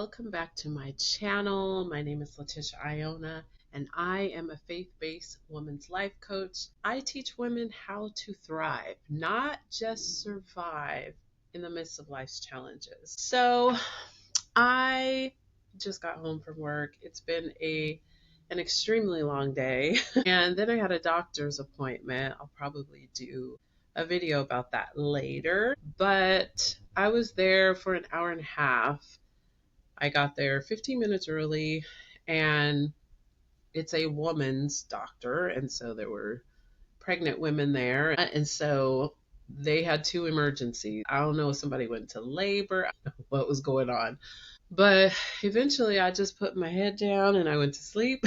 welcome back to my channel. My name is Letitia Iona, and I am a faith-based women's life coach. I teach women how to thrive, not just survive in the midst of life's challenges. So I just got home from work. It's been an extremely long day, and then I had a doctor's appointment. I'll probably do a video about that later, but I was there for an hour and a half. I got there 15 minutes early, and it's a woman's doctor, and so there were pregnant women there, and so they had two emergencies. I don't know if somebody went to labor, I don't know what was going on, but eventually I just put my head down and I went to sleep.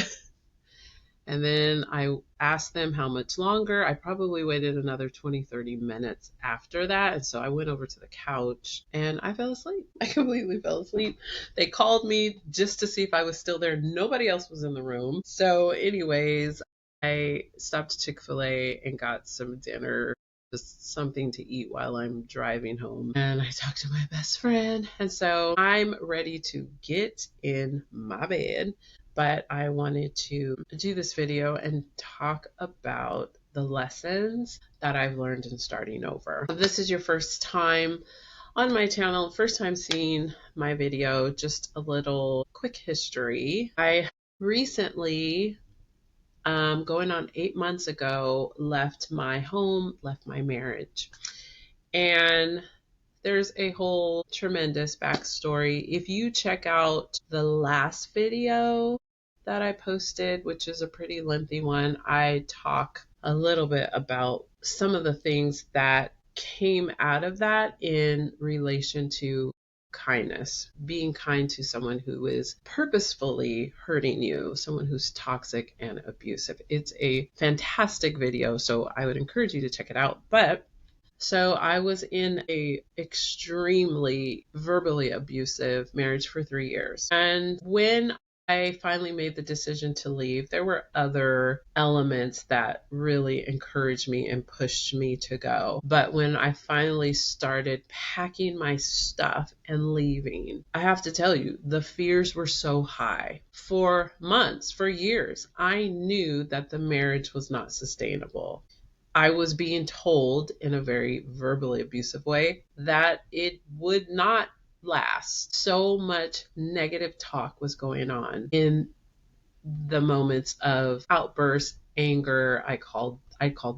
And then I asked them how much longer. I probably waited another 20, 30 minutes after that. And so I went over to the couch and I fell asleep. I completely fell asleep. They called me just to see if I was still there. Nobody else was in the room. So anyways, I stopped at Chick-fil-A and got some dinner, just something to eat while I'm driving home. And I talked to my best friend. And so I'm ready to get in my bed. But I wanted to do this video and talk about the lessons that I've learned in starting over. If this is your first time on my channel, first time seeing my video, just a little quick history. I recently, going on 8 months ago, left my home, left my marriage. And there's a whole tremendous backstory. If you check out the last video that I posted, which is a pretty lengthy one, I talk a little bit about some of the things that came out of that in relation to kindness, being kind to someone who is purposefully hurting you, someone who's toxic and abusive. It's a fantastic video, so I would encourage you to check it out. So I was in a extremely verbally abusive marriage for 3 years. And when I finally made the decision to leave, there were other elements that really encouraged me and pushed me to go. But when I finally started packing my stuff and leaving, I have to tell you, the fears were so high. For months, for years, I knew that the marriage was not sustainable. I was being told in a very verbally abusive way that it would not last. So much negative talk was going on in the moments of outbursts, anger. I called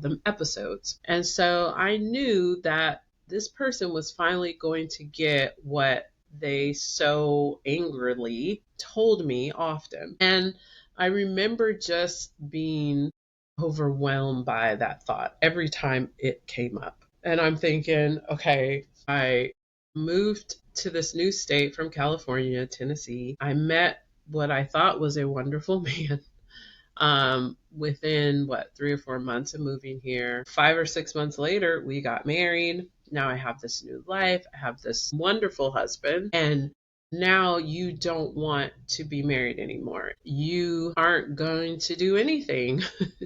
them episodes. And so I knew that this person was finally going to get what they so angrily told me often. And I remember just being overwhelmed by that thought every time it came up. And I'm thinking, okay, I moved to this new state from California, Tennessee. I met what I thought was a wonderful man. Within 3 or 4 months of moving here, 5 or 6 months later, we got married. Now I have this new life. I have this wonderful husband, and now you don't want to be married anymore. You aren't going to do anything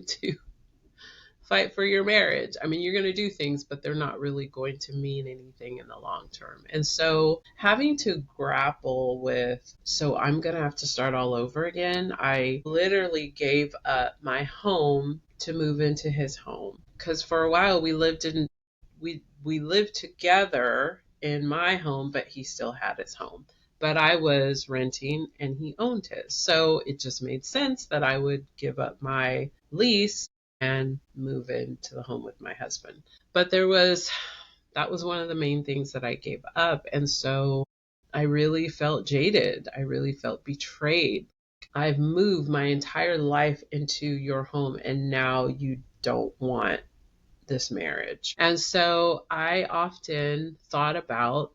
to fight for your marriage. I mean, you're going to do things, but they're not really going to mean anything in the long term. And so having to grapple with, so I'm going to have to start all over again. I literally gave up my home to move into his home, because for a while we lived together in my home, but he still had his home. But I was renting and he owned his. So it just made sense that I would give up my lease and move into the home with my husband. But that was one of the main things that I gave up. And so I really felt jaded. I really felt betrayed. I've moved my entire life into your home, and now you don't want this marriage. And so I often thought about,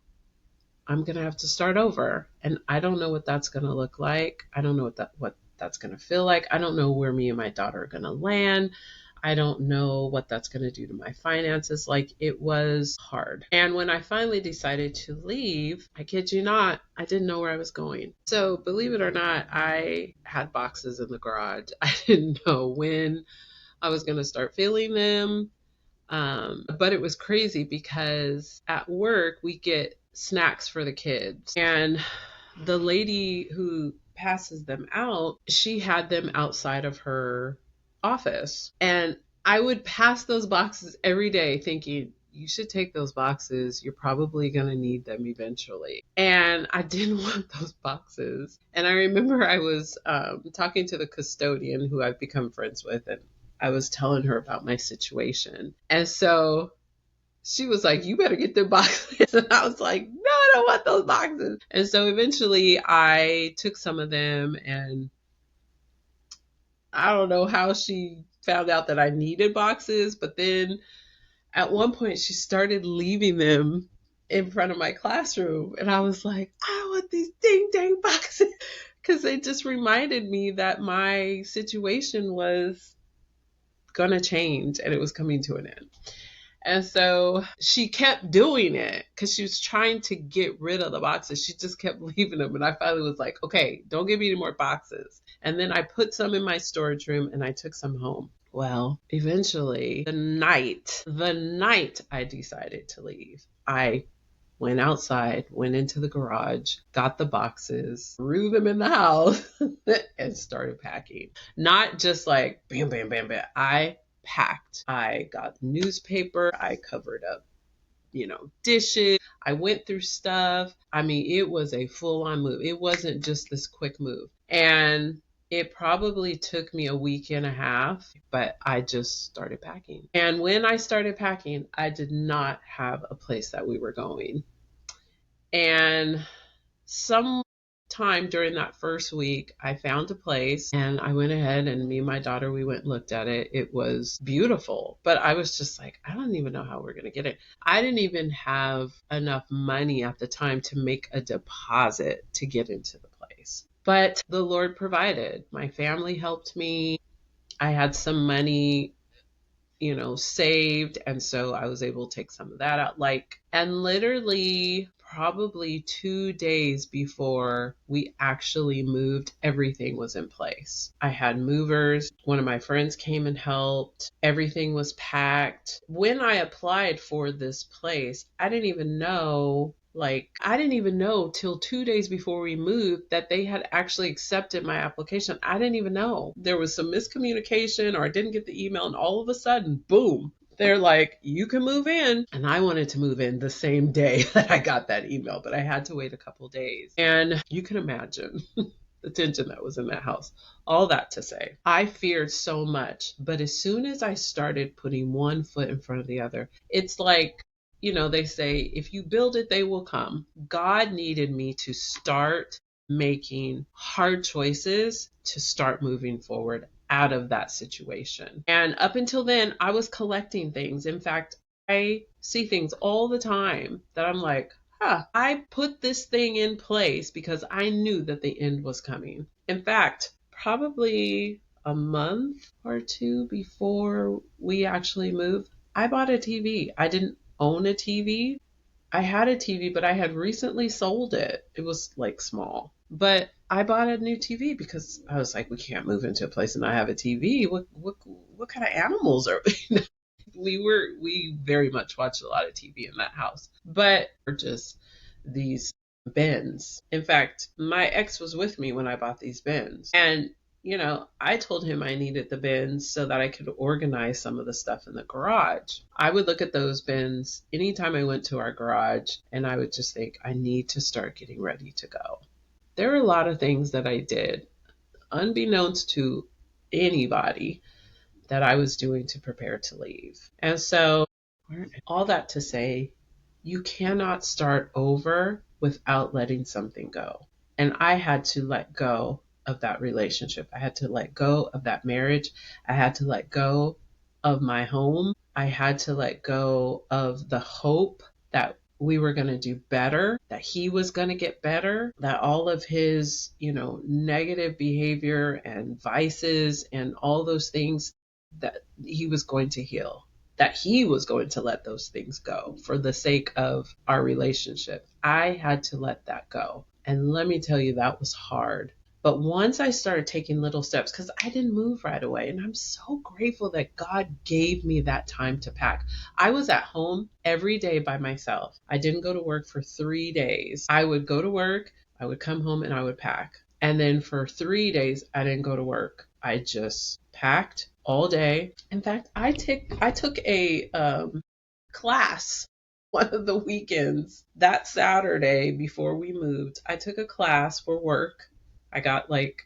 I'm going to have to start over. And I don't know what that's going to look like. I don't know what that's going to feel like. I don't know where me and my daughter are going to land. I don't know what that's going to do to my finances. Like, it was hard. And when I finally decided to leave, I kid you not, I didn't know where I was going. So believe it or not, I had boxes in the garage. I didn't know when I was going to start filling them. But it was crazy because at work we get snacks for the kids. And the lady who passes them out, she had them outside of her office. And I would pass those boxes every day thinking, you should take those boxes. You're probably going to need them eventually. And I didn't want those boxes. And I remember I was talking to the custodian who I've become friends with, and I was telling her about my situation. And so she was like, you better get the boxes. And I was like, no, I don't want those boxes. And so eventually I took some of them, and I don't know how she found out that I needed boxes, but then at one point she started leaving them in front of my classroom. And I was like, I want these ding dang boxes. Because they just reminded me that my situation was going to change and it was coming to an end. And so she kept doing it because she was trying to get rid of the boxes. She just kept leaving them. And I finally was like, okay, don't give me any more boxes. And then I put some in my storage room and I took some home. Well, eventually, the night I decided to leave, I went outside, went into the garage, got the boxes, threw them in the house, and started packing. Not just like bam, bam, bam, bam. I packed. I got newspaper. I covered up, dishes. I went through stuff. I mean, it was a full on move. It wasn't just this quick move. And it probably took me a week and a half, but I just started packing. And when I started packing, I did not have a place that we were going. And some time during that first week, I found a place and I went ahead, and me and my daughter, we went and looked at it. It was beautiful, but I was just like, I don't even know how we're going to get it. I didn't even have enough money at the time to make a deposit to get into the place. But the Lord provided. My family helped me. I had some money, saved. And so I was able to take some of that out. And literally probably 2 days before we actually moved, everything was in place. I had movers. One of my friends came and helped. Everything was packed. When I applied for this place, I didn't even know till 2 days before we moved that they had actually accepted my application. I didn't even know. There was some miscommunication, or I didn't get the email, and all of a sudden, boom, they're like, you can move in. And I wanted to move in the same day that I got that email, but I had to wait a couple of days. And you can imagine the tension that was in that house. All that to say, I feared so much. But as soon as I started putting one foot in front of the other, it's like, they say, if you build it, they will come. God needed me to start making hard choices to start moving forward out of that situation. And up until then, I was collecting things. In fact, I see things all the time that I'm like, I put this thing in place because I knew that the end was coming. In fact, probably a month or two before we actually moved, I bought a TV. I didn't own a TV. I had a TV, but I had recently sold it. It was like small. But I bought a new TV because I was like, we can't move into a place and not have a TV. What kind of animals are we? We very much watched a lot of TV in that house. But just these bins. In fact, my ex was with me when I bought these bins. And I told him I needed the bins so that I could organize some of the stuff in the garage. I would look at those bins anytime I went to our garage, and I would just think, I need to start getting ready to go. There are a lot of things that I did, unbeknownst to anybody, that I was doing to prepare to leave. And so, all that to say, you cannot start over without letting something go. And I had to let go of that relationship. I had to let go of that marriage. I had to let go of my home. I had to let go of the hope that we were going to do better, that he was going to get better, that all of his, negative behavior and vices and all those things, that he was going to heal, that he was going to let those things go for the sake of our relationship. I had to let that go. And let me tell you, that was hard. But once I started taking little steps, because I didn't move right away, and I'm so grateful that God gave me that time to pack. I was at home every day by myself. I didn't go to work for 3 days. I would go to work, I would come home and I would pack. And then for 3 days, I didn't go to work. I just packed all day. In fact, I took a class one of the weekends. That Saturday before we moved, I took a class for work. I got like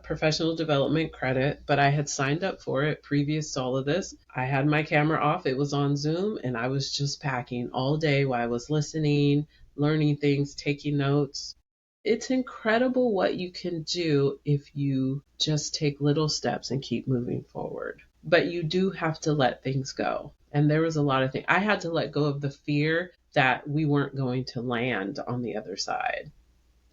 professional development credit, but I had signed up for it previous to all of this. I had my camera off, it was on Zoom, and I was just packing all day while I was listening, learning things, taking notes. It's incredible what you can do if you just take little steps and keep moving forward. But you do have to let things go. And there was a lot of things. I had to let go of the fear that we weren't going to land on the other side.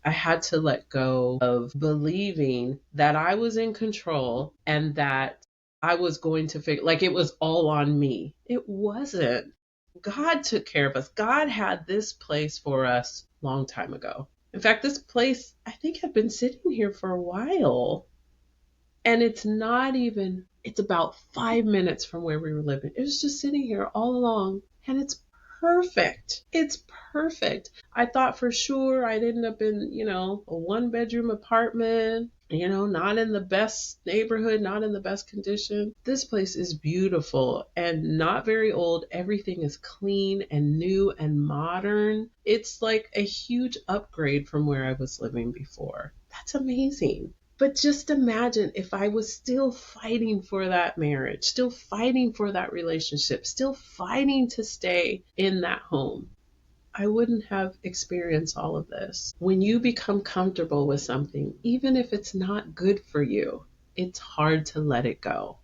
I had to let go of believing that I was in control and that I was going to figure, like it was all on me. It wasn't. God took care of us. God had this place for us a long time ago. In fact, this place, I think, had been sitting here for a while. And it's about 5 minutes from where we were living. It was just sitting here all along. And it's perfect. It's perfect. I thought for sure I'd end up in, a 1-bedroom apartment, not in the best neighborhood, not in the best condition. This place is beautiful and not very old. Everything is clean and new and modern. It's like a huge upgrade from where I was living before. That's amazing. But just imagine if I was still fighting for that marriage, still fighting for that relationship, still fighting to stay in that home. I wouldn't have experienced all of this. When you become comfortable with something, even if it's not good for you, it's hard to let it go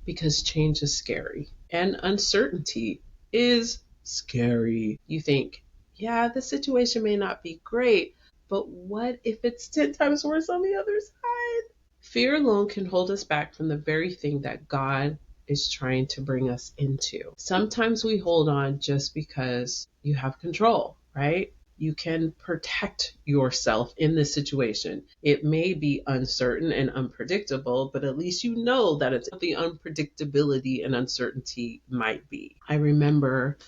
because change is scary and uncertainty is scary. You think, yeah, the situation may not be great, but what if it's 10 times worse on the other side? Fear alone can hold us back from the very thing that God is trying to bring us into. Sometimes we hold on just because you have control, right? You can protect yourself in this situation. It may be uncertain and unpredictable, but at least you know that it's the unpredictability and uncertainty might be. I remember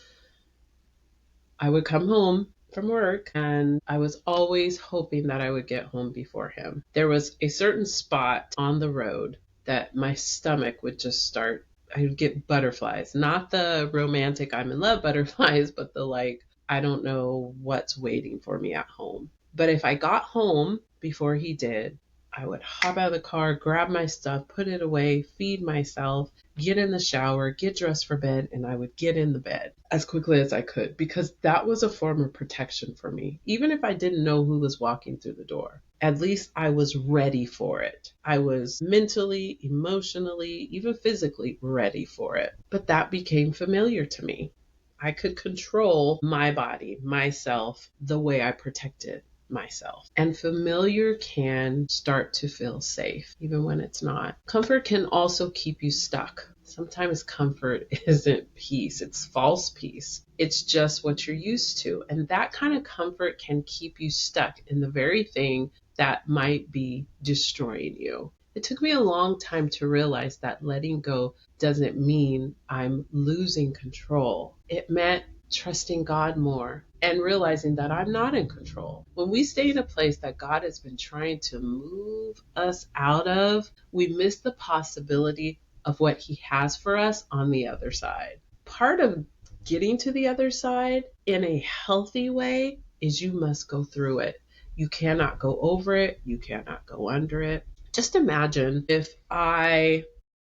I would come home from work and I was always hoping that I would get home before him. There was a certain spot on the road that my stomach would just start, I would get butterflies, not the romantic I'm in love butterflies, but the like, I don't know what's waiting for me at home. But if I got home before he did, I would hop out of the car, grab my stuff, put it away, feed myself, get in the shower, get dressed for bed, and I would get in the bed as quickly as I could because that was a form of protection for me. Even if I didn't know who was walking through the door, at least I was ready for it. I was mentally, emotionally, even physically ready for it. But that became familiar to me. I could control my body, myself, the way I protected myself. And familiar can start to feel safe, even when it's not. Comfort can also keep you stuck. Sometimes comfort isn't peace, it's false peace. It's just what you're used to. And that kind of comfort can keep you stuck in the very thing that might be destroying you. It took me a long time to realize that letting go doesn't mean I'm losing control. It meant trusting God more and realizing that I'm not in control. When we stay in a place that God has been trying to move us out of, we miss the possibility of what He has for us on the other side. Part of getting to the other side in a healthy way is you must go through it. You cannot go over it. You cannot go under it. Just imagine if I,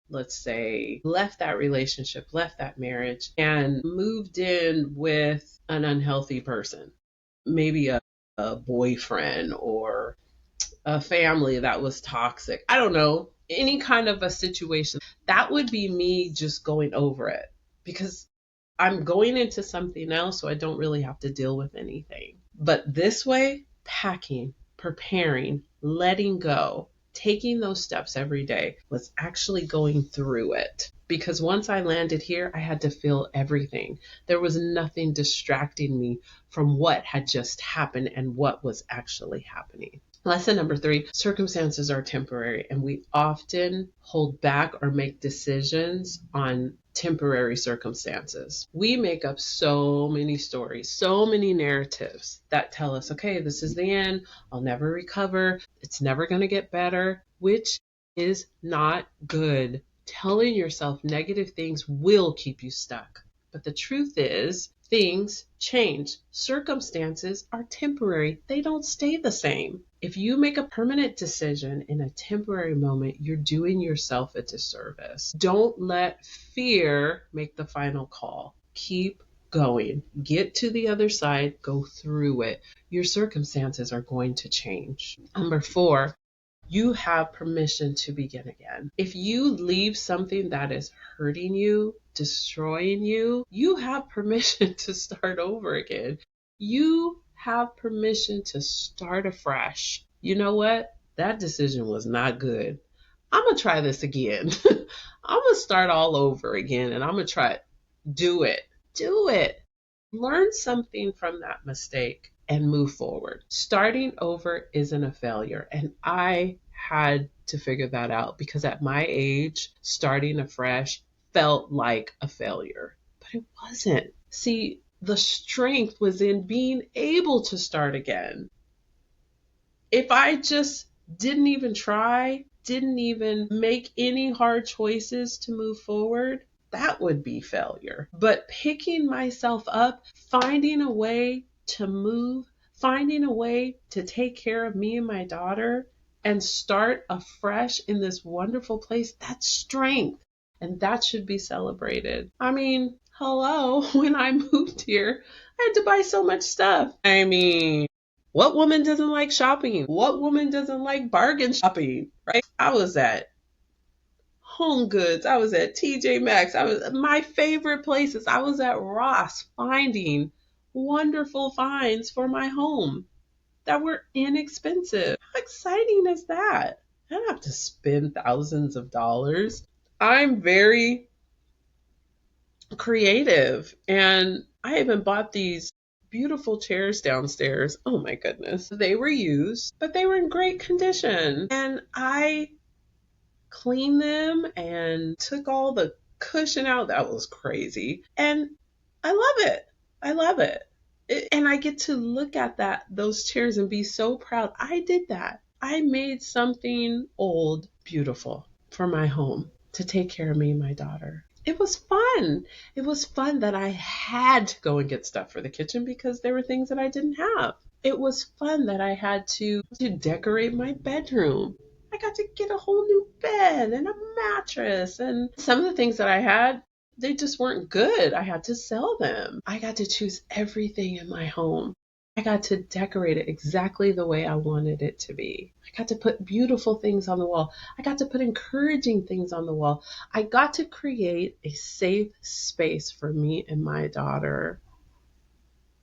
let's say, left that relationship, left that marriage, and moved in with an unhealthy person, maybe a boyfriend or a family that was toxic. I don't know, any kind of a situation. That would be me just going over it because I'm going into something else, so I don't really have to deal with anything. But this way, packing, preparing, letting go, taking those steps every day was actually going through it. Because once I landed here, I had to feel everything. There was nothing distracting me from what had just happened and what was actually happening. Lesson number 3, circumstances are temporary, and we often hold back or make decisions on temporary circumstances. We make up so many stories, so many narratives that tell us, okay, this is the end. I'll never recover. It's never going to get better, which is not good. Telling yourself negative things will keep you stuck. But the truth is, things change. Circumstances are temporary, they don't stay the same. If you make a permanent decision in a temporary moment, you're doing yourself a disservice. Don't let fear make the final call. Keep going. Get to the other side, go through it. Your circumstances are going to change. Number 4, you have permission to begin again. If you leave something that is hurting you, destroying you, you have permission to start over again. You have permission to start afresh. You know what? That decision was not good. I'm going to try this again. I'm going to start all over again and I'm going to try it. Do it. Do it. Learn something from that mistake and move forward. Starting over isn't a failure. And I had to figure that out because at my age, starting afresh felt like a failure, but it wasn't. See, the strength was in being able to start again. If I just didn't even try, didn't even make any hard choices to move forward, that would be failure. But picking myself up, finding a way to move, finding a way to take care of me and my daughter and start afresh in this wonderful place, that's strength. And that should be celebrated. I mean, hello, when I moved here, I had to buy so much stuff. I mean, what woman doesn't like shopping? What woman doesn't like bargain shopping, right? I was at Home Goods. I was at TJ Maxx. I was my favorite places. I was at Ross finding wonderful finds for my home that were inexpensive. How exciting is that? I don't have to spend thousands of dollars. I'm very creative and I even bought these beautiful chairs downstairs. Oh my goodness. They were used, but they were in great condition. And I cleaned them and took all the cushion out. That was crazy. And I love it. I love it. And I get to look at those chairs and be so proud. I did that. I made something old beautiful for my home to take care of me and my daughter. It was fun. It was fun that I had to go and get stuff for the kitchen because there were things that I didn't have. It was fun that I had to decorate my bedroom. I got to get a whole new bed and a mattress, and some of the things that I had, they just weren't good. I had to sell them. I got to choose everything in my home. I got to decorate it exactly the way I wanted it to be. I got to put beautiful things on the wall. I got to put encouraging things on the wall. I got to create a safe space for me and my daughter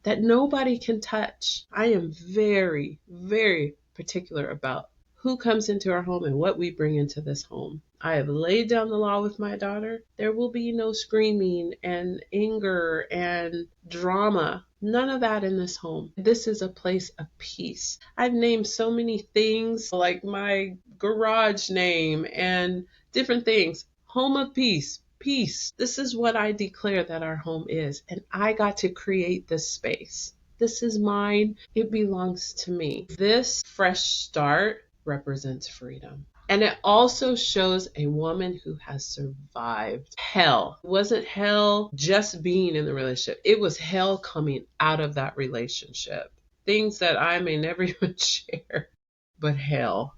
that nobody can touch. I am very, very particular about who comes into our home and what we bring into this home. I have laid down the law with my daughter. There will be no screaming and anger and drama. None of that in this home. This is a place of peace. I've named so many things like my garage name and different things. Home of peace. Peace. This is what I declare that our home is. And I got to create this space. This is mine. It belongs to me. This fresh start represents freedom. And it also shows a woman who has survived hell. It wasn't hell just being in the relationship. It was hell coming out of that relationship. Things that I may never even share, but hell.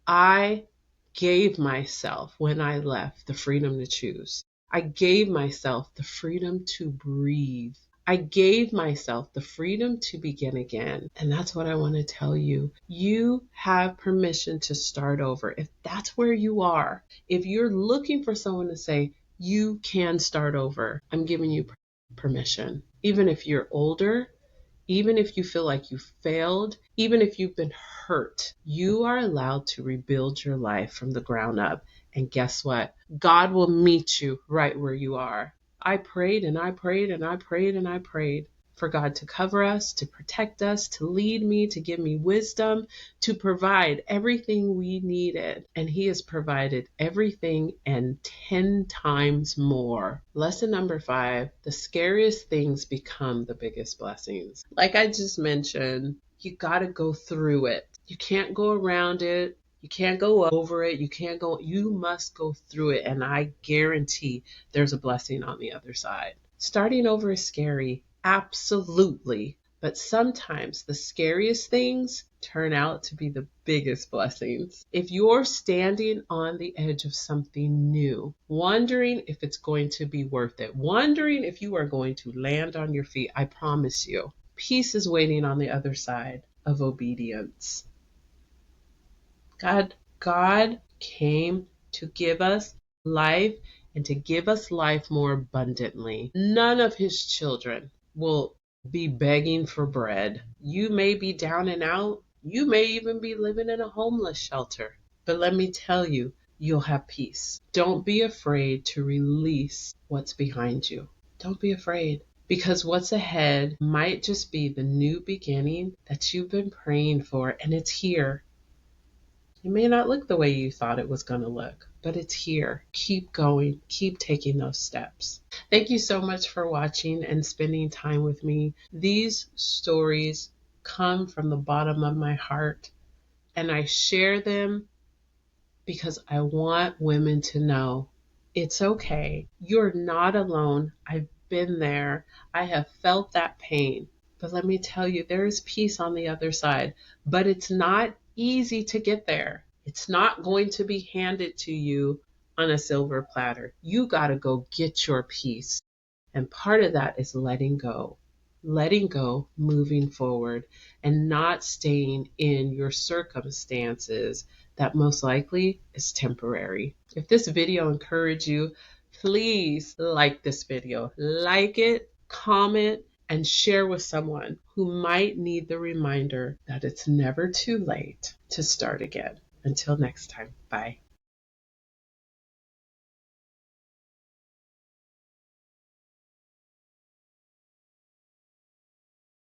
I gave myself, when I left, the freedom to choose. I gave myself the freedom to breathe. I gave myself the freedom to begin again. And that's what I want to tell you. You have permission to start over. If that's where you are, if you're looking for someone to say, you can start over, I'm giving you permission. Even if you're older, even if you feel like you failed, even if you've been hurt, you are allowed to rebuild your life from the ground up. And guess what? God will meet you right where you are. I prayed and I prayed and I prayed and I prayed for God to cover us, to protect us, to lead me, to give me wisdom, to provide everything we needed. And He has provided everything and 10 times more. Lesson number 5, the scariest things become the biggest blessings. Like I just mentioned, you got to go through it. You can't go around it. You can't go over it. You must go through it. And I guarantee there's a blessing on the other side. Starting over is scary, absolutely. But sometimes the scariest things turn out to be the biggest blessings. If you're standing on the edge of something new, wondering if it's going to be worth it, wondering if you are going to land on your feet, I promise you, peace is waiting on the other side of obedience. God came to give us life and to give us life more abundantly. None of His children will be begging for bread. You may be down and out. You may even be living in a homeless shelter. But let me tell you, you'll have peace. Don't be afraid to release what's behind you. Don't be afraid. Because what's ahead might just be the new beginning that you've been praying for, and it's here. It may not look the way you thought it was going to look, but it's here. Keep going. Keep taking those steps. Thank you so much for watching and spending time with me. These stories come from the bottom of my heart, and I share them because I want women to know it's okay. You're not alone. I've been there. I have felt that pain. But let me tell you, there is peace on the other side. But it's not easy to get there. It's not going to be handed to you on a silver platter. You got to go get your peace. And part of that is letting go, moving forward, and not staying in your circumstances that most likely is temporary. If this video encouraged you, please like this video. Like it, comment, and share with someone who might need the reminder that it's never too late to start again. Until next time, bye.